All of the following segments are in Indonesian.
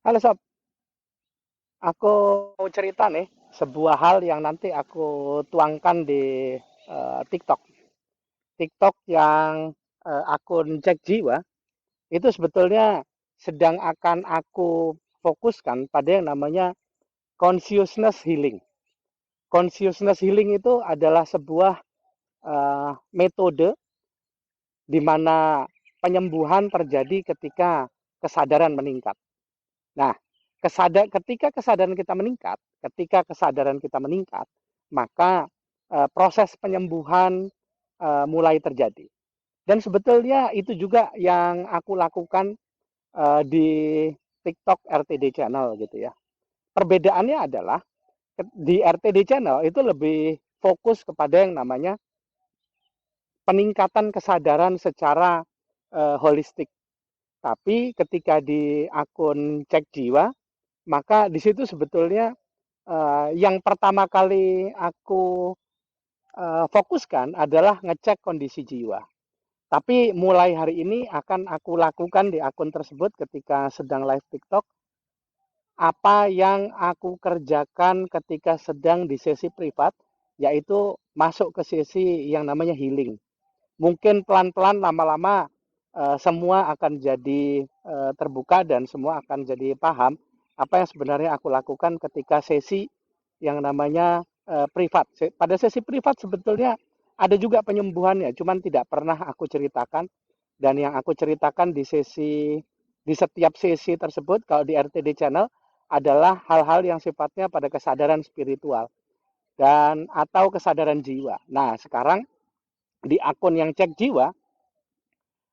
Halo Sob, aku mau cerita nih sebuah hal yang nanti aku tuangkan di TikTok. TikTok yang akun Cek Jiwa itu sebetulnya sedang akan aku fokuskan pada yang namanya consciousness healing. Consciousness healing itu adalah sebuah metode di mana penyembuhan terjadi ketika kesadaran meningkat. Nah, ketika kesadaran kita meningkat, maka proses penyembuhan mulai terjadi. Dan sebetulnya itu juga yang aku lakukan di TikTok RTD Channel gitu ya. Perbedaannya adalah di RTD Channel itu lebih fokus kepada yang namanya peningkatan kesadaran secara holistik. Tapi ketika di akun Cek Jiwa, maka di situ sebetulnya yang pertama kali aku fokuskan adalah ngecek kondisi jiwa. Tapi mulai hari ini akan aku lakukan di akun tersebut ketika sedang live TikTok, apa yang aku kerjakan ketika sedang di sesi privat, yaitu masuk ke sesi yang namanya healing. Mungkin pelan-pelan lama-lama semua akan jadi terbuka dan semua akan jadi paham apa yang sebenarnya aku lakukan ketika sesi yang namanya privat. Pada sesi privat sebetulnya ada juga penyembuhannya, cuman tidak pernah aku ceritakan. Dan yang aku ceritakan di setiap sesi tersebut kalau di RTD Channel adalah hal-hal yang sifatnya pada kesadaran spiritual dan atau kesadaran jiwa. Nah, sekarang di akun yang Cek Jiwa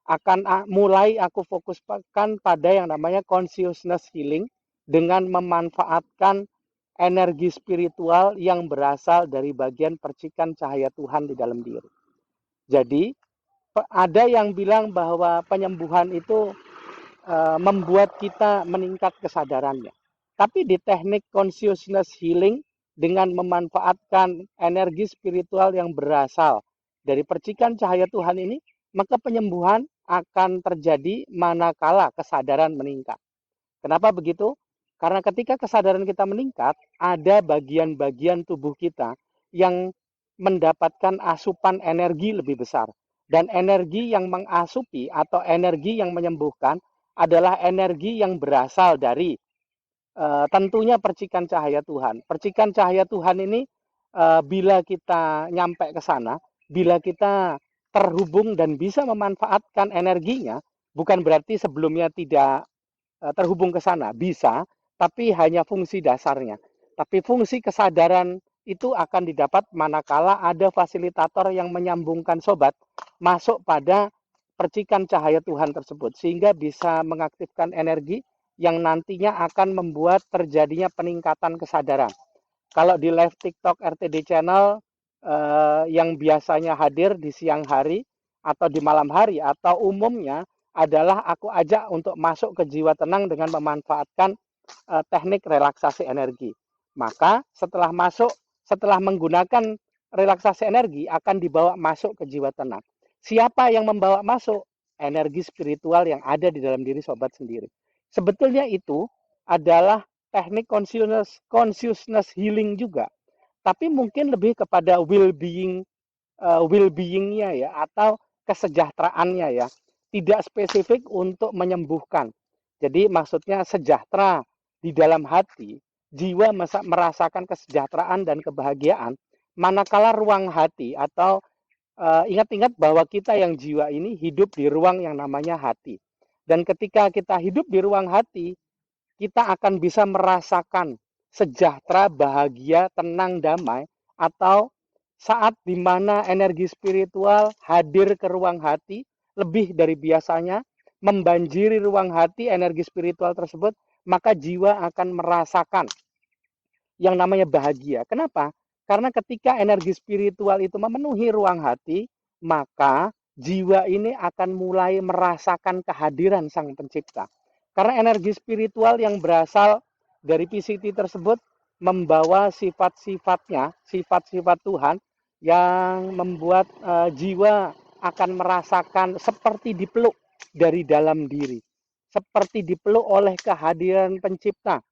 akan mulai aku fokuskan pada yang namanya consciousness healing dengan memanfaatkan energi spiritual yang berasal dari bagian percikan cahaya Tuhan di dalam diri. Jadi, ada yang bilang bahwa penyembuhan itu membuat kita meningkat kesadarannya. Tapi di teknik consciousness healing dengan memanfaatkan energi spiritual yang berasal dari percikan cahaya Tuhan ini, maka penyembuhan akan terjadi manakala kesadaran meningkat. Kenapa begitu? Karena ketika kesadaran kita meningkat, ada bagian-bagian tubuh kita yang mendapatkan asupan energi lebih besar. Dan energi yang mengasupi atau energi yang menyembuhkan adalah energi yang berasal dari tentunya percikan cahaya Tuhan. Percikan cahaya Tuhan ini bila kita nyampe ke sana, bila kita terhubung dan bisa memanfaatkan energinya, bukan berarti sebelumnya tidak terhubung ke sana. Bisa, tapi hanya fungsi dasarnya. Tapi fungsi kesadaran itu akan didapat manakala ada fasilitator yang menyambungkan sobat masuk pada percikan cahaya Tuhan tersebut. Sehingga bisa mengaktifkan energi yang nantinya akan membuat terjadinya peningkatan kesadaran. Kalau di live TikTok RTD Channel yang biasanya hadir di siang hari atau di malam hari atau umumnya adalah aku ajak untuk masuk ke jiwa tenang dengan memanfaatkan teknik relaksasi energi. Maka setelah menggunakan relaksasi energi akan dibawa masuk ke jiwa tenang. Siapa yang membawa masuk? Energi spiritual yang ada di dalam diri sobat sendiri. Sebetulnya itu adalah teknik consciousness healing juga. Tapi mungkin lebih kepada well-beingnya ya atau kesejahteraannya ya. Tidak spesifik untuk menyembuhkan. Jadi maksudnya sejahtera di dalam hati, jiwa merasakan kesejahteraan dan kebahagiaan manakala ruang hati atau ingat-ingat bahwa kita yang jiwa ini hidup di ruang yang namanya hati. Dan ketika kita hidup di ruang hati, kita akan bisa merasakan sejahtera, bahagia, tenang, damai, atau saat di mana energi spiritual hadir ke ruang hati lebih dari biasanya, membanjiri ruang hati energi spiritual tersebut, maka jiwa akan merasakan yang namanya bahagia. Kenapa? Karena ketika energi spiritual itu memenuhi ruang hati, maka jiwa ini akan mulai merasakan kehadiran Sang Pencipta. Karena energi spiritual yang berasal dari PCT tersebut membawa sifat-sifatnya, sifat-sifat Tuhan yang membuat jiwa akan merasakan seperti dipeluk dari dalam diri. seperti dipeluk oleh kehadiran pencipta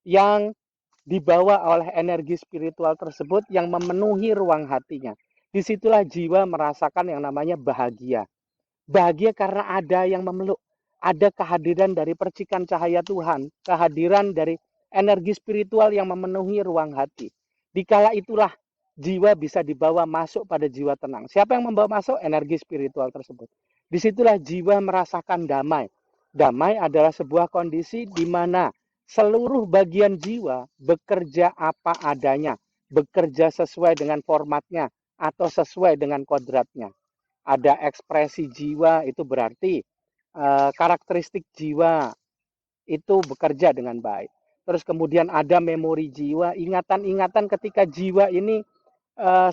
yang dibawa oleh energi spiritual tersebut yang memenuhi ruang hatinya. Disitulah jiwa merasakan yang namanya bahagia. Bahagia karena ada yang memeluk, ada kehadiran dari percikan cahaya Tuhan, kehadiran dari energi spiritual yang memenuhi ruang hati. Dikala itulah jiwa bisa dibawa masuk pada jiwa tenang. Siapa yang membawa masuk? Energi spiritual tersebut. Disitulah jiwa merasakan damai. Damai adalah sebuah kondisi di mana seluruh bagian jiwa bekerja apa adanya, bekerja sesuai dengan formatnya atau sesuai dengan kodratnya. Ada ekspresi jiwa, itu berarti karakteristik jiwa itu bekerja dengan baik. Terus kemudian ada memori jiwa, ingatan-ingatan ketika jiwa ini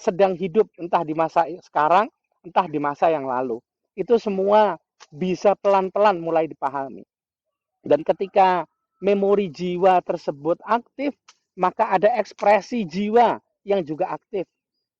sedang hidup, entah di masa sekarang, entah di masa yang lalu. Itu semua bisa pelan-pelan mulai dipahami. Dan ketika memori jiwa tersebut aktif, maka ada ekspresi jiwa yang juga aktif.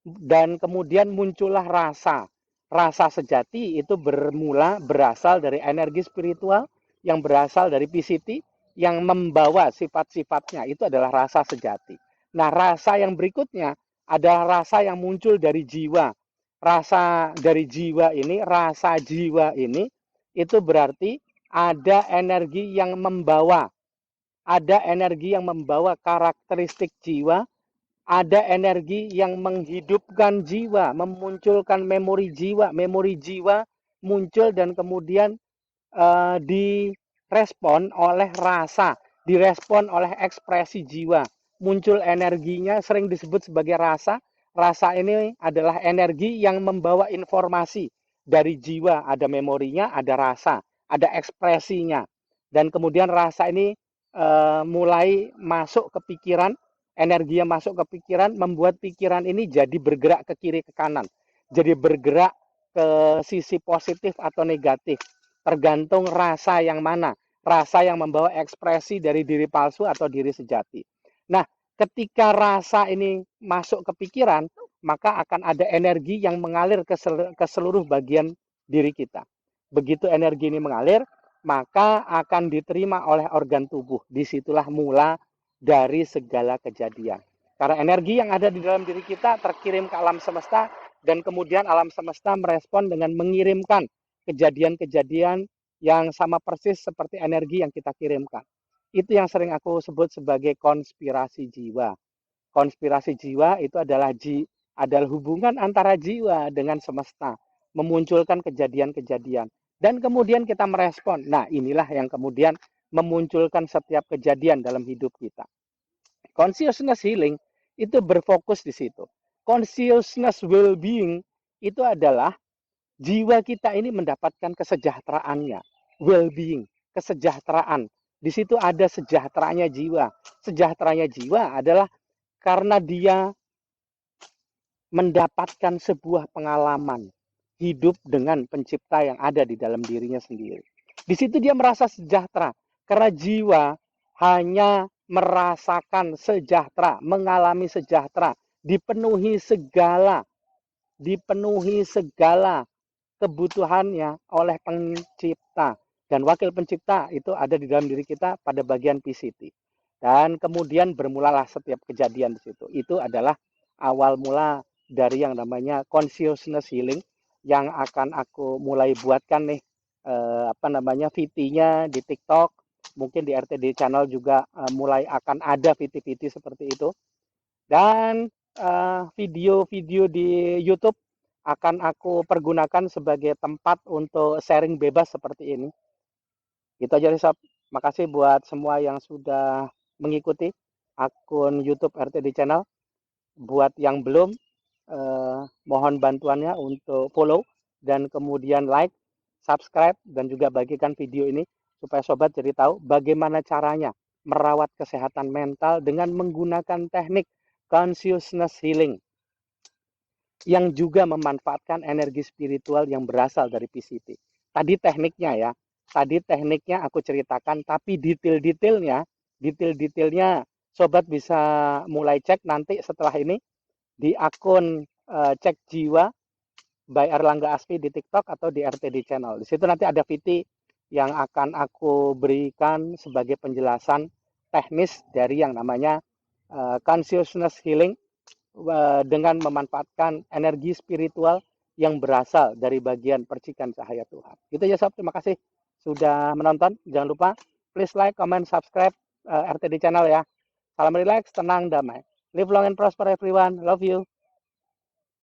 Dan kemudian muncullah rasa. Rasa sejati itu berasal dari energi spiritual yang berasal dari PCT yang membawa sifat-sifatnya. Itu adalah rasa sejati. Nah, rasa yang berikutnya adalah rasa yang muncul dari jiwa. Rasa dari jiwa ini, rasa jiwa ini, itu berarti ada energi yang membawa. Ada energi yang membawa karakteristik jiwa, ada energi yang menghidupkan jiwa, memunculkan memori jiwa muncul dan kemudian direspon oleh rasa, direspon oleh ekspresi jiwa. Muncul energinya sering disebut sebagai rasa. Rasa ini adalah energi yang membawa informasi dari jiwa. Ada memorinya, ada rasa, ada ekspresinya. Dan kemudian rasa ini mulai masuk ke pikiran, energi yang masuk ke pikiran, membuat pikiran ini jadi bergerak ke kiri ke kanan. Jadi bergerak ke sisi positif atau negatif. Tergantung rasa yang mana. Rasa yang membawa ekspresi dari diri palsu atau diri sejati. Nah, ketika rasa ini masuk ke pikiran, maka akan ada energi yang mengalir ke seluruh bagian diri kita. Begitu energi ini mengalir, maka akan diterima oleh organ tubuh. Disitulah mula dari segala kejadian. Karena energi yang ada di dalam diri kita terkirim ke alam semesta, dan kemudian alam semesta merespon dengan mengirimkan kejadian-kejadian yang sama persis seperti energi yang kita kirimkan. Itu yang sering aku sebut sebagai konspirasi jiwa. Konspirasi jiwa itu adalah hubungan antara jiwa dengan semesta, memunculkan kejadian-kejadian. Dan kemudian kita merespon. Nah, inilah yang kemudian memunculkan setiap kejadian dalam hidup kita. Consciousness healing itu berfokus di situ. Consciousness well-being itu adalah jiwa kita ini mendapatkan kesejahteraannya. Well-being, kesejahteraan. Di situ ada sejahteranya jiwa. Sejahteranya jiwa adalah karena dia mendapatkan sebuah pengalaman hidup dengan pencipta yang ada di dalam dirinya sendiri. Di situ dia merasa sejahtera, karena jiwa hanya merasakan sejahtera, mengalami sejahtera, dipenuhi segala kebutuhannya oleh pencipta. Dan wakil pencipta itu ada di dalam diri kita pada bagian PCT. Dan kemudian bermulalah setiap kejadian di situ. Itu adalah awal mula dari yang namanya consciousness healing yang akan aku mulai buatkan nih VT-nya di TikTok, mungkin di RTD channel juga mulai akan ada VT-VT seperti itu. Dan video-video di YouTube akan aku pergunakan sebagai tempat untuk sharing bebas seperti ini. Itu aja, Sob. Makasih buat semua yang sudah mengikuti akun YouTube RTD Channel. Buat yang belum, mohon bantuannya untuk follow dan kemudian like, subscribe, dan juga bagikan video ini supaya sobat jadi tahu bagaimana caranya merawat kesehatan mental dengan menggunakan teknik consciousness healing yang juga memanfaatkan energi spiritual yang berasal dari PCT. Tadi tekniknya ya, tadi tekniknya aku ceritakan, tapi detail-detailnya sobat bisa mulai cek nanti setelah ini di akun Cek Jiwa by Erlangga Asfi di TikTok atau di RTD Channel. Di situ nanti ada VT yang akan aku berikan sebagai penjelasan teknis dari yang namanya consciousness healing dengan memanfaatkan energi spiritual yang berasal dari bagian percikan cahaya Tuhan. Itu ya sob, terima kasih sudah menonton. Jangan lupa please like, comment, subscribe RTD channel ya. Salam relax, tenang, damai. Live long and prosper everyone. Love you.